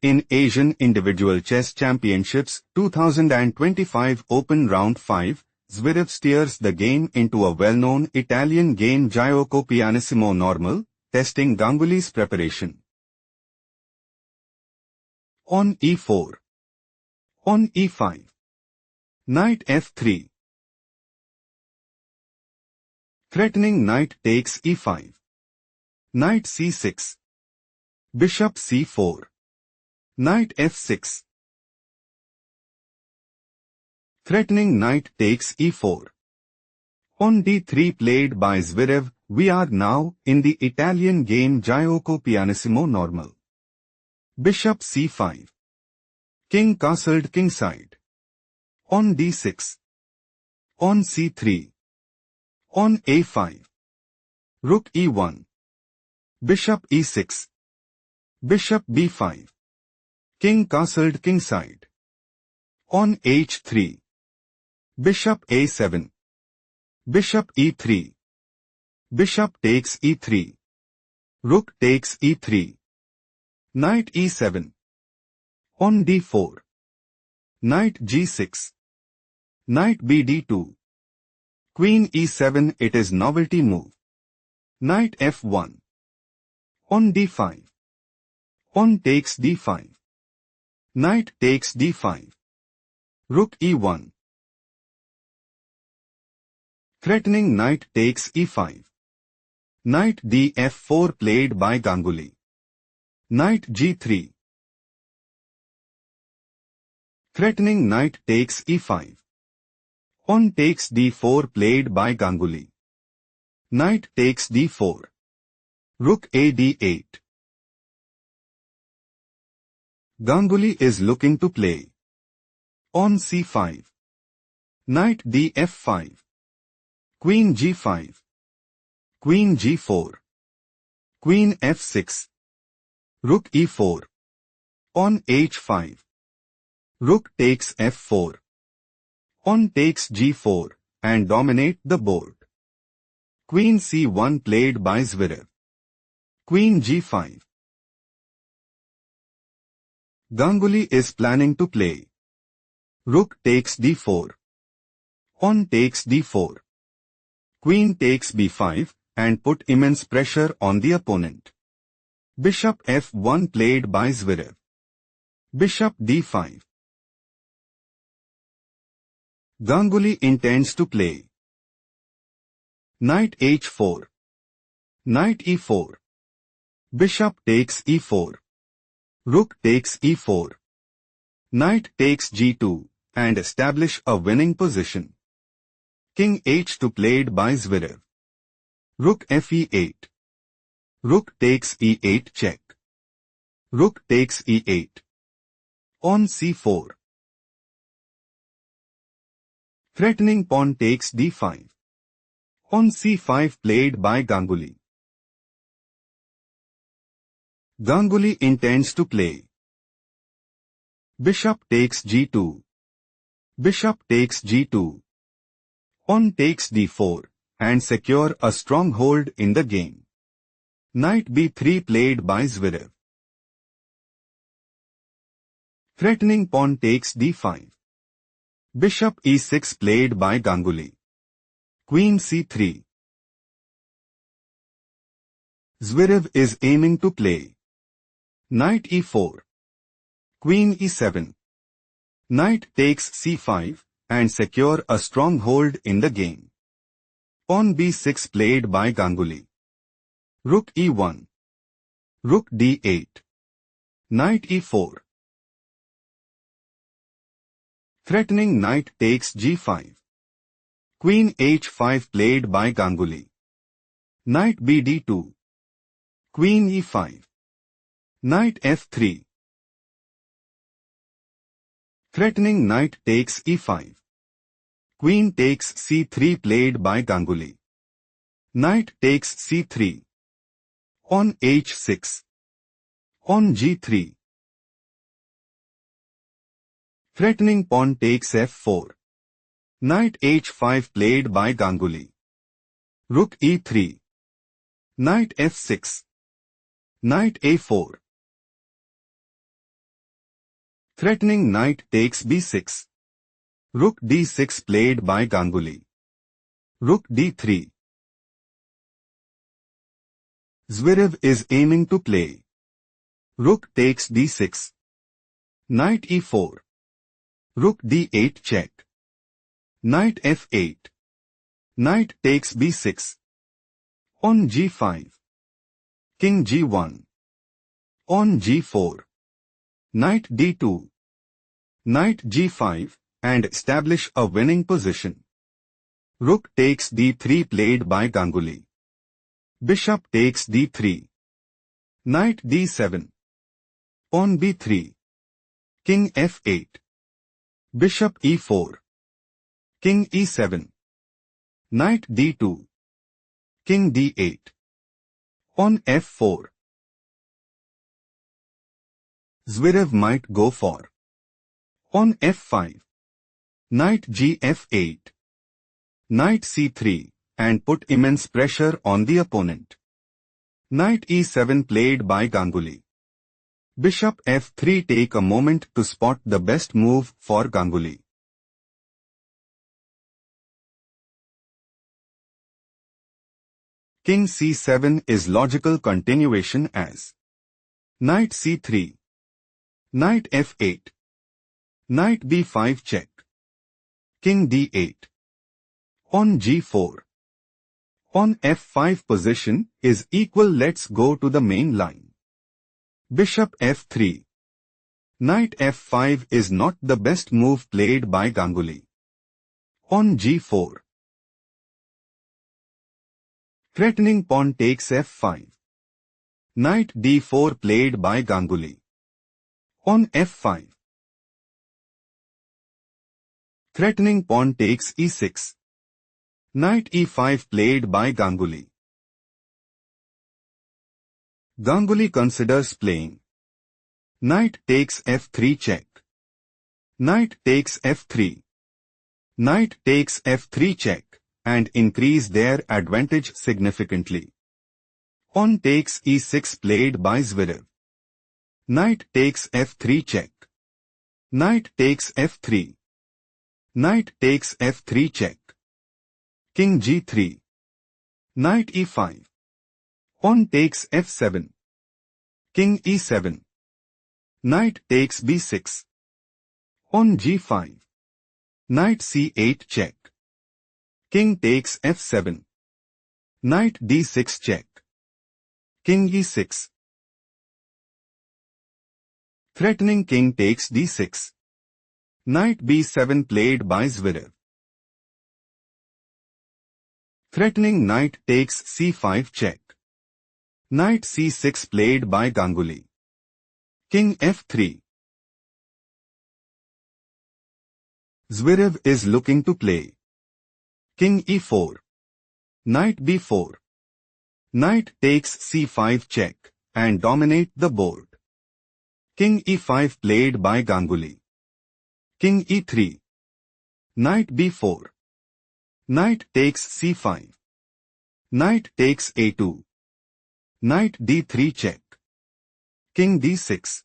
In Asian Individual Chess Championships 2025 Open Round 5, Zverev steers the game into a well-known Italian game Gioco pianissimo normal, testing Ganguly's preparation. On e4. On e5. Knight f3. Threatening knight takes e5. Knight c6. Bishop c4. Knight f6. Threatening knight takes e4. On d3 played by Zverev, we are now in the Italian game Gioco pianissimo normal. Bishop c5. King castled kingside. On d6. On c3. On a5. Rook e1. Bishop e6. Bishop b5. King castled kingside. On h3. Bishop a7. Bishop e3. Bishop takes e3. Rook takes e3. Knight e7. On d4. Knight g6. Knight bd2. Queen e7. It is novelty move. Knight f1. On d5. On takes d5. Knight takes d5. Rook e1. Threatening knight takes e5. Knight df4 played by Ganguly. Knight g3. Threatening knight takes e5. On takes d4 played by Ganguly. Knight takes d4. Rook a d8. Ganguly is looking to play. On c5. Knight df5. Queen g5. Queen g4. Queen f6. Rook e4. On h5. Rook takes f4. On takes g4, and dominate the board. Queen c1 played by Zverev. Queen g5. Ganguly is planning to play. Rook takes d4. On takes d4. Queen takes b5, and put immense pressure on the opponent. Bishop f1 played by Zverev. Bishop d5. Ganguly intends to play. Knight h4. Knight e4. Bishop takes e4. Rook takes e4. Knight takes g2, and establish a winning position. King h2 played by Zverev. Rook fe8. Rook takes e8 check. Rook takes e8. On c4. Threatening pawn takes d5. On c5 played by Ganguly. Ganguly intends to play. Bishop takes g2. Bishop takes g2. On takes d4, and secure a stronghold in the game. Knight b3 played by Zverev. Threatening pawn takes d5. Bishop e6 played by Ganguly. Queen c3. Zverev is aiming to play. Knight e4. Queen e7. Knight takes c5, and secure a stronghold in the game. Pawn b6 played by Ganguly. Rook e1. Rook d8. Knight e4. Threatening knight takes g5. Queen h5 played by Ganguly. Knight bd2. Queen e5. Knight f3. Threatening knight takes e5. Queen takes c3 played by Ganguly. Knight takes c3. On h6. On g3. Threatening pawn takes f4. Knight h5 played by Ganguly. Rook e3. Knight f6. Knight a4. Threatening knight takes b6. Rook d6 played by Ganguly. Rook d3. Zverev is aiming to play. Rook takes d6. Knight e4. Rook d8 check. Knight f8. Knight takes b6. On g5. King g1. On g4. Knight d2. Knight g5 and establish a winning position. Rook takes d3 played by Ganguly. Bishop takes d3. Knight d7. On b3. King f8. Bishop e4. King e7. Knight d2. King d8. On f4. Zverev might go for. On f5. Knight gf8. Knight c3 and put immense pressure on the opponent. Knight e7 played by Ganguly. Bishop f3 take a moment to spot the best move for Ganguly. King c7 is logical continuation as Knight c3. Knight f8. Knight b5 check. King d8. On g4. On f5 position is equal. Let's go to the main line. Bishop f3. Knight f5 is not the best move played by Ganguly. On g4. Threatening pawn takes f5. Knight d4 played by Ganguly. On f5. Threatening pawn takes e6. Knight e5 played by Ganguly. Ganguly considers playing. Knight takes f3 check. Knight takes f3. Knight takes f3 check and increase their advantage significantly. Pawn takes e6 played by Zverev. Knight takes f3 check. Knight takes f3. Knight takes f3 check. King g3. Knight e5. Pawn takes f7. King e7. Knight takes b6. On g5. Knight c8 check. King takes f7. Knight d6 check. King e6. Threatening king takes d6. Knight b7 played by Zverev. Threatening knight takes c5 check. Knight c6 played by Ganguly. King f3. Zverev is looking to play. King e4. Knight b4. Knight takes c5 check and dominate the board. King e5 played by Ganguly. King e3. Knight b4. Knight takes c5. Knight takes a2. Knight d3 check. King d6.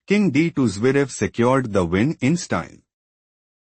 King d2. Zverev secured the win in style.